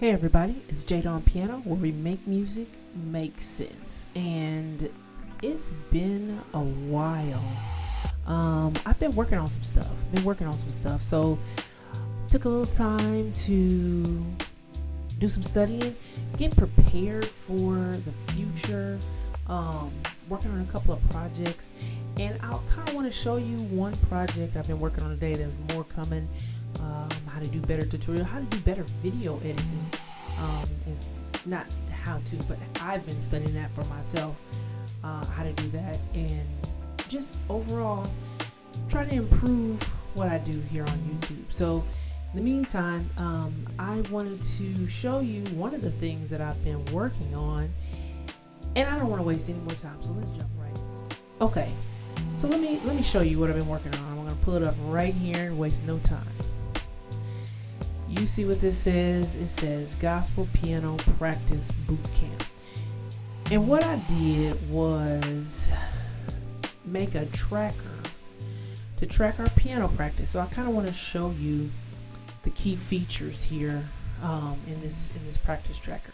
Hey everybody, it's Jada on piano, where we make music make sense. And it's been a while. I've been working on some stuff. So took a little time to do some studying, get prepared for the future. Working on a couple of projects, and I kind of want to show you one project I've been working on today. There's more coming. How to do better tutorial, how to do better video editing. Is not how to, but I've been studying that for myself, how to do that, and just overall try to improve what I do here on YouTube. So in the meantime, I wanted to show you one of the things that I've been working on, and I don't want to waste any more time, so let's jump right into it. Okay, so let me show you what I've been working on. I'm going to pull it up right here and waste no time. You see what this says? It says Gospel Piano Practice Bootcamp. And what I did was make a tracker to track our piano practice. So I kind of want to show you the key features here in this practice tracker.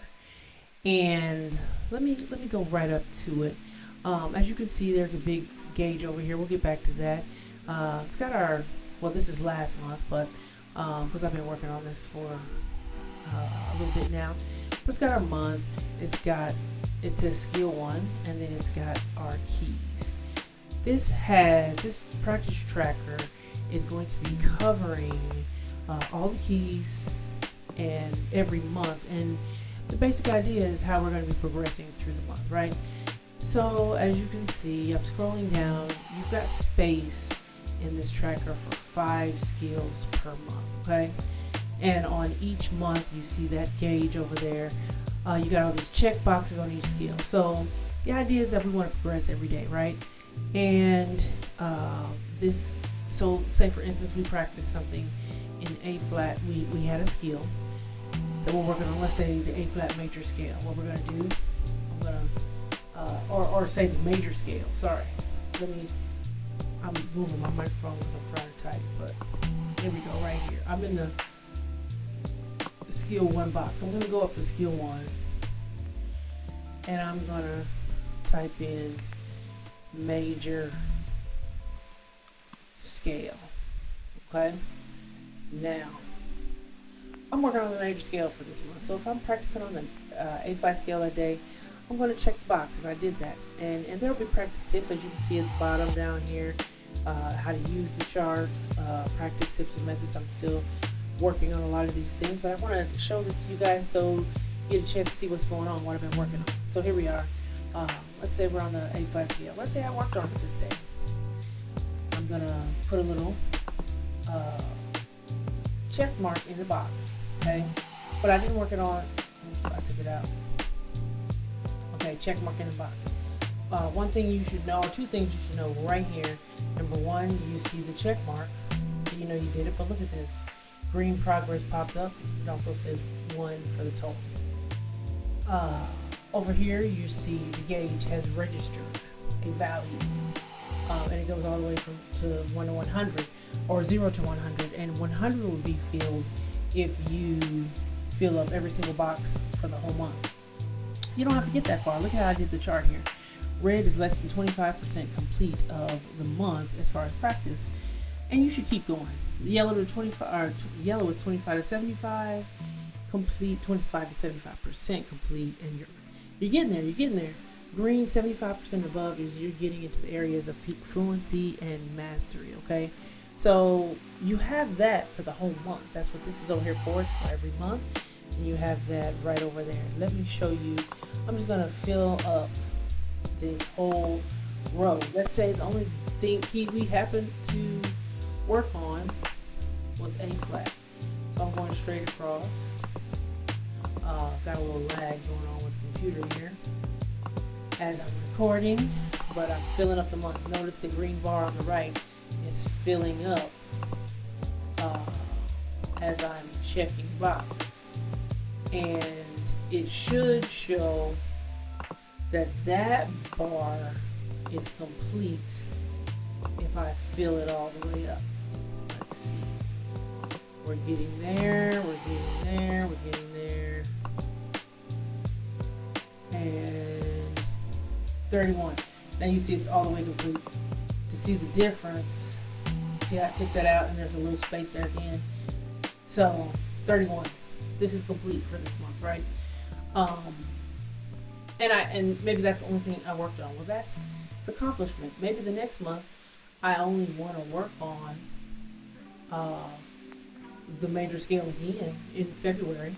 And let me go right up to it. As you can see, there's a big gauge over here. We'll get back to that. It's got our, well, this is last month, but because I've been working on this for a little bit now. But it's got our month, it says skill 1, and then it's got our keys. This practice tracker is going to be covering all the keys and every month, and the basic idea is how we're going to be progressing through the month, right? So as you can see, I'm scrolling down, you've got space in this tracker for 5 skills per month, okay? And on each month you see that gauge over there. You got all these check boxes on each skill. So the idea is that we want to progress every day, right? And so say for instance we practice something in A flat, we had a skill that we're working on, let's say the A flat major scale. What we're going to do, I'm going to or say the major scale, sorry, I'm moving my microphone because I'm trying to type, but here we go, right here. I'm in the skill 1 box. I'm going to go up to skill 1, and I'm going to type in major scale. Okay? Now, I'm working on the major scale for this month. So if I'm practicing on the A flat scale that day, I'm going to check the box if I did that. And there will be practice tips, as you can see at the bottom down here, how to use the chart, practice tips and methods. I'm still working on a lot of these things, but I want to show this to you guys so you get a chance to see what's going on, what I've been working on. So here we are. Let's say we're on the A flat scale. Let's say I worked on it this day. I'm going to put a little check mark in the box, okay? But I didn't work it on, so I took it out. Okay, check mark in the box. One thing you should know, or 2 things you should know right here. Number 1, you see the check mark, so you know you did it, but look at this. Green progress popped up. It also says 1 for the total. Over here, you see the gauge has registered a value, and it goes all the way to 1 to 100, or 0 to 100, and 100 will be filled if you fill up every single box for the whole month. You don't have to get that far. Look how I did the chart here. Red is less than 25% complete of the month as far as practice, and you should keep going. Yellow is 25 to 75 complete, 25 to 75% complete, and you're getting there. Green, 75% above, is you're getting into the areas of fluency and mastery. Okay, so you have that for the whole month. That's what this is over here for. It's for every month, and you have that right over there. Let me show you. I'm just gonna fill up this whole row. Let's say the only key we happened to work on was A flat. So I'm going straight across. Got a little lag going on with the computer here as I'm recording, but I'm filling up the month. Notice the green bar on the right is filling up as I'm checking boxes. And it should show that bar is complete if I fill it all the way up. Let's see. We're getting there, we're getting there, we're getting there. 31. Now you see it's all the way complete. To see the difference, see I took that out and there's a little space there at the end. So 31. This is complete for this month, right? And maybe that's the only thing I worked on. Well, that's accomplishment. Maybe the next month I only want to work on the major scale again in February.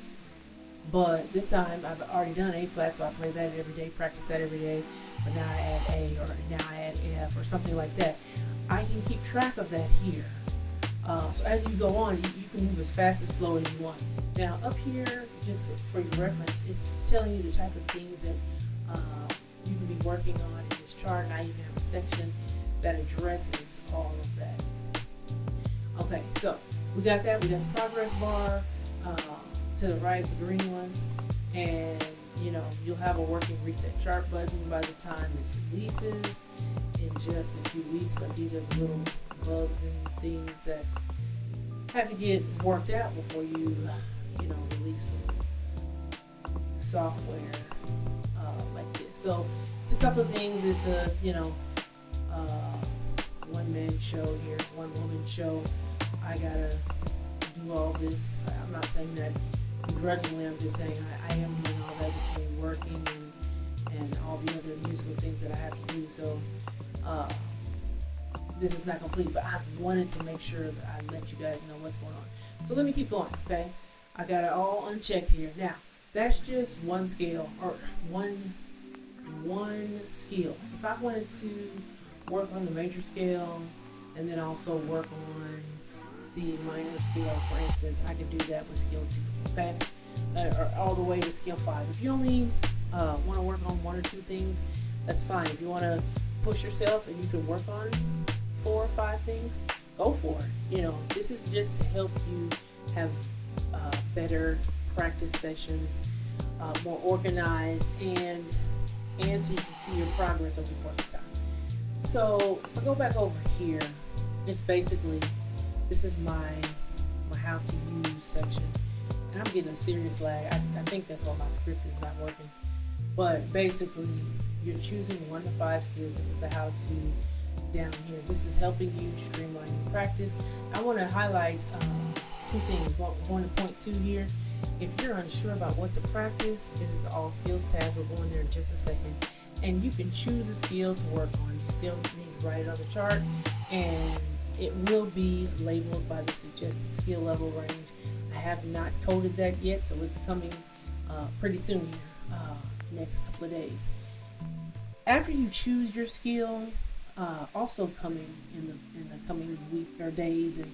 But this time I've already done A flat, so I play that every day, practice that every day. But now I add A, or now I add F, or something like that. I can keep track of that here. So as you go on, you can move as fast as slow as you want. Now up here, just for your reference, it's telling you the type of things that you can be working on in this chart. And I even have a section that addresses all of that. Okay, so we got that. We got the progress bar to the right, the green one, and you'll have a working reset chart button by the time this releases in just a few weeks. But these are the little bugs and things that have to get worked out before you release some software like this. So it's a couple of things. It's a one-man show here, one-woman show. I gotta do all this. I'm not saying that begrudgingly. I'm just saying I am doing all that between working and all the other musical things that I have to do. So this is not complete, but I wanted to make sure that I let you guys know what's going on. So let me keep going, okay? I got it all unchecked here. Now, that's just one scale, or one skill. If I wanted to work on the major scale and then also work on the minor scale, for instance, I could do that with skill 2, okay? Or all the way to skill 5. If you only want to work on 1 or 2 things, that's fine. If you want to push yourself and you can work on 4 or 5 things, go for it. This is just to help you have better practice sessions, more organized, and so you can see your progress over the course of time. So if I go back over here, it's basically, this is my how to use section, and I'm getting a serious lag. I think that's why my script is not working. But basically, you're choosing 1 to 5 skills. This is the how to down here. This is helping you streamline your practice. I want to highlight 2 things. Going to point 2 here. If you're unsure about what to practice, visit the All Skills tab. We'll go in there in just a second. And you can choose a skill to work on. You still need to write it on the chart, and it will be labeled by the suggested skill level range. I have not coded that yet, so it's coming pretty soon here, next couple of days. After you choose your skill, also coming in the coming week or days and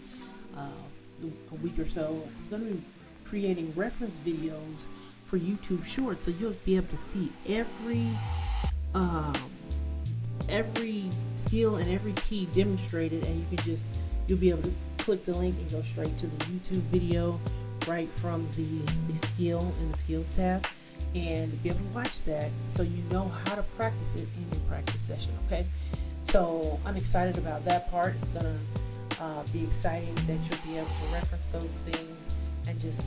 a week or so, I'm going to be creating reference videos for YouTube Shorts, so you'll be able to see every skill and every key demonstrated, and you'll be able to click the link and go straight to the YouTube video right from the skill in the skills tab, and be able to watch that so you know how to practice it in your practice session. Okay, so I'm excited about that part. It's gonna be exciting that you'll be able to reference those things and just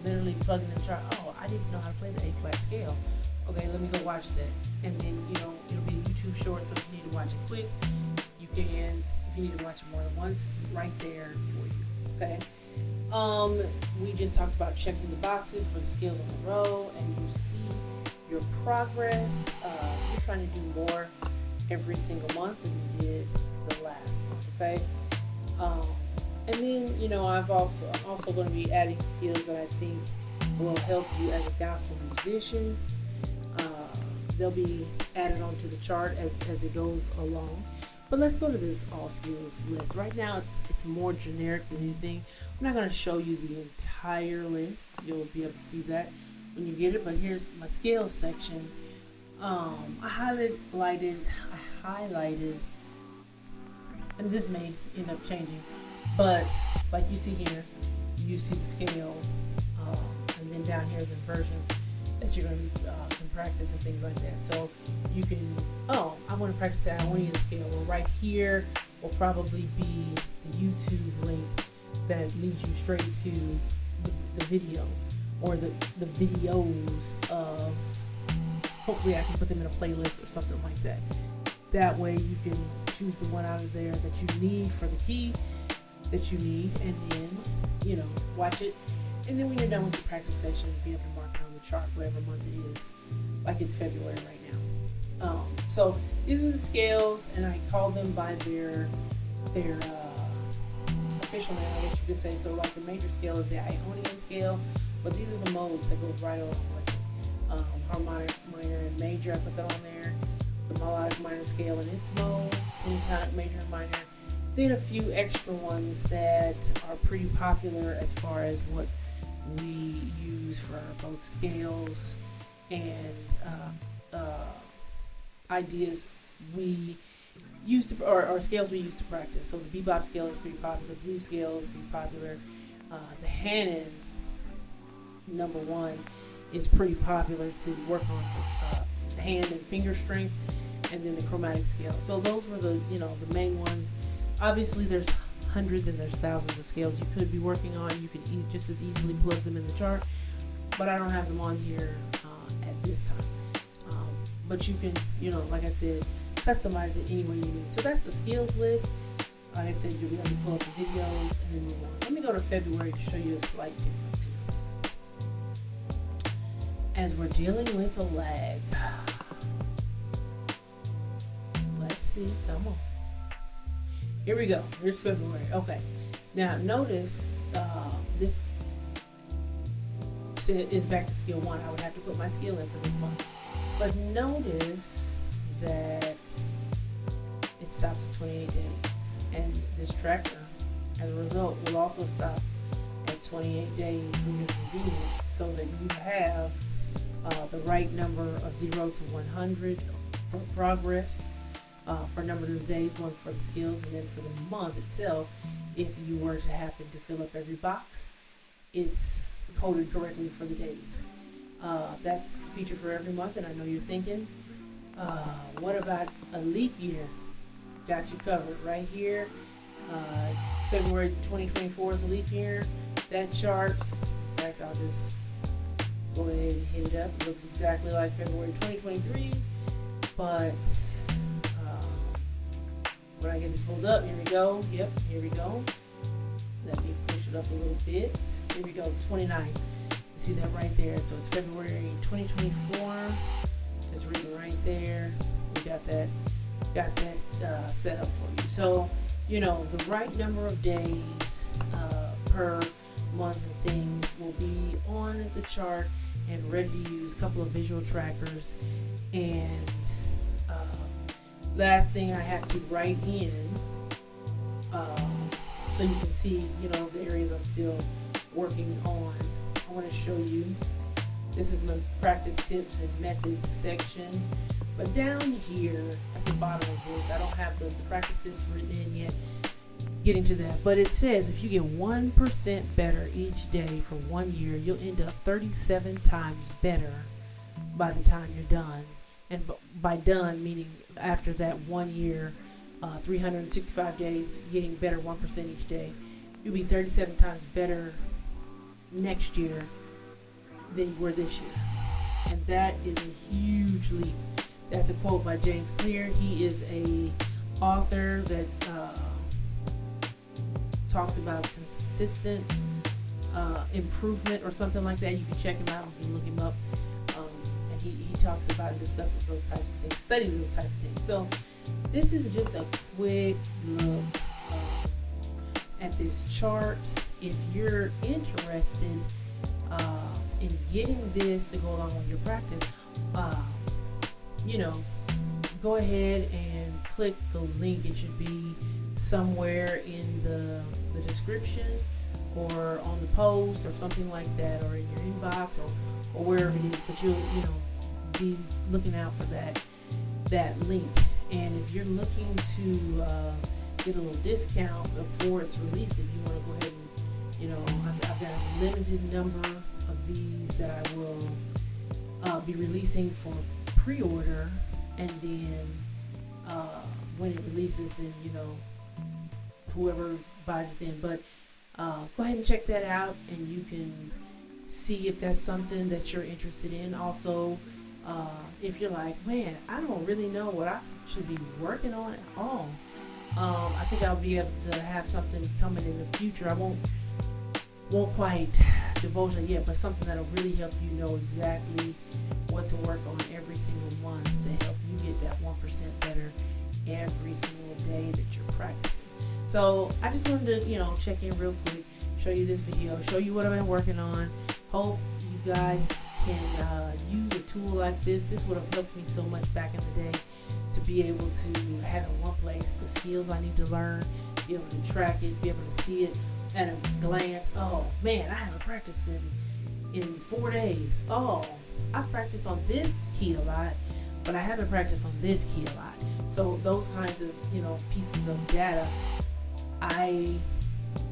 literally plug in the chart. Oh, I didn't know how to play the A flat scale. Okay, let me go watch that. And then it'll be a YouTube short, so if you need to watch it quick, you can. If you need to watch it more than once, it's right there for you. Okay. We just talked about checking the boxes for the skills on the row, and you see your progress. You're trying to do more every single month than you did the last month. Okay. And then I'm also going to be adding skills that I think will help you as a gospel musician. They'll be added onto the chart as it goes along. But let's go to this all skills list. Right now it's more generic than anything. I'm not going to show you the entire list. You'll be able to see that when you get it. But here's my scales section. I highlighted, and this may end up changing, but like you see here, you see the scale, and then down here is inversions that you're going to can practice and things like that. So you can, I want to practice that, I want to use a scale. Well, right here will probably be the YouTube link that leads you straight to the video, or the videos of hopefully I can put them in a playlist or something like that. That way you can choose the one out of there that you need for the key that you need, and then, you know, watch it. And then when you're done with your practice session, be able to mark it on the chart, whatever month it is. Like it's February right now. So these are the scales, and I call them by their official name, I guess you could say. So like the major scale is the Ionian scale, but these are the modes that go right along with it. Harmonic, minor, and major, I put that on there. The melodic minor scale and its modes, pentatonic, major, and minor. Then a few extra ones that are pretty popular as far as what we use for both scales and ideas we use to, or scales we use to practice. So the bebop scale is pretty popular, the blues scale is pretty popular, the Hanon number 1 is pretty popular to work on for hand and finger strength, and then the chromatic scale. So those were the, you know, the main ones. Obviously there's hundreds and there's thousands of scales you could be working on. You could just as easily plug them in the chart, but I don't have them on here at this time. But you can, you know, like I said, customize it any way you need. So that's the skills list. Like I said, you'll be able to pull up the videos and then move on. Let me go to February to show you a slight difference here. As we're dealing with a lag. Let's see, come on. Here we go, here's February. Okay, now notice this is back to skill 1. I would have to put my skill in for this month. But notice that it stops at 28 days. And this tracker, as a result, will also stop at 28 days for your convenience, so that you have the right number of 0 to 100 for progress, for a number of days, one for the skills, and then for the month itself, if you were to happen to fill up every box, it's coded correctly for the days. That's a feature for every month, and I know you're thinking, what about a leap year? Got you covered right here. February 2024 is a leap year. That chart, in fact, I'll just go ahead and hit it up. It looks exactly like February 2023, but when I get this pulled up, here we go. Yep, here we go. Let me push it up a little bit. Here we go, 29. You see that right there. So it's February 2024. Just reading right there. We got that set up for you. So, you know, the right number of days per month and things will be on the chart and ready to use. A couple of visual trackers, and last thing I have to write in so you can see, you know, the areas I'm still working on. I want to show you, this is my practice tips and methods section, but down here at the bottom of this, I don't have the practice tips written in yet, getting to that, but it says if you get 1% better each day for 1 year, you'll end up 37 times better by the time you're done. And by done, meaning after that 1 year, 365 days, getting better 1% each day, you'll be 37 times better next year than you were this year. And that is a huge leap. That's a quote by James Clear. He is a author that talks about consistent improvement or something like that. You can check him out, you can look him up. And he talks about and discusses those types of things, studies those types of things. So this is just a quick look at this chart. If you're interested in getting this to go along with your practice, you know, go ahead and click the link. It should be somewhere in the description or on the post or something like that, or in your inbox or wherever it is. But you'll, you know, be looking out for that link. And if you're looking to get a little discount before it's released, if you want to go ahead and, you know, I've got a limited number of these that I will be releasing for pre-order, and then when it releases, then, you know, whoever buys it then. But go ahead and check that out, and you can see if that's something that you're interested in. Also, If you're like, man, I don't really know what I should be working on at all, I think I'll be able to have something coming in the future. I won't quite divulge it yet, but something that'll really help you know exactly what to work on every single month to help you get that 1% better every single day that you're practicing. So I just wanted to, check in real quick, show you this video, show you what I've been working on. Hope you guys can use a tool like this. This would have helped me so much back in the day to be able to have in one place the skills I need to learn, be able to track it, be able to see it at a glance. Oh man, I haven't practiced in 4 days. Oh, I've practiced on this key a lot, but I haven't practiced on this key a lot. So those kinds of pieces of data,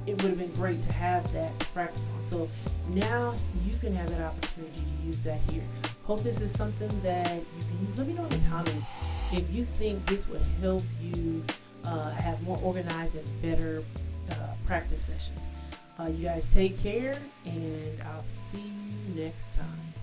it would have been great to have that to practice on. So now you can have that opportunity to use that here. Hope this is something that you can use. Let me know in the comments if you think this would help you have more organized and better practice sessions. You guys take care, and I'll see you next time.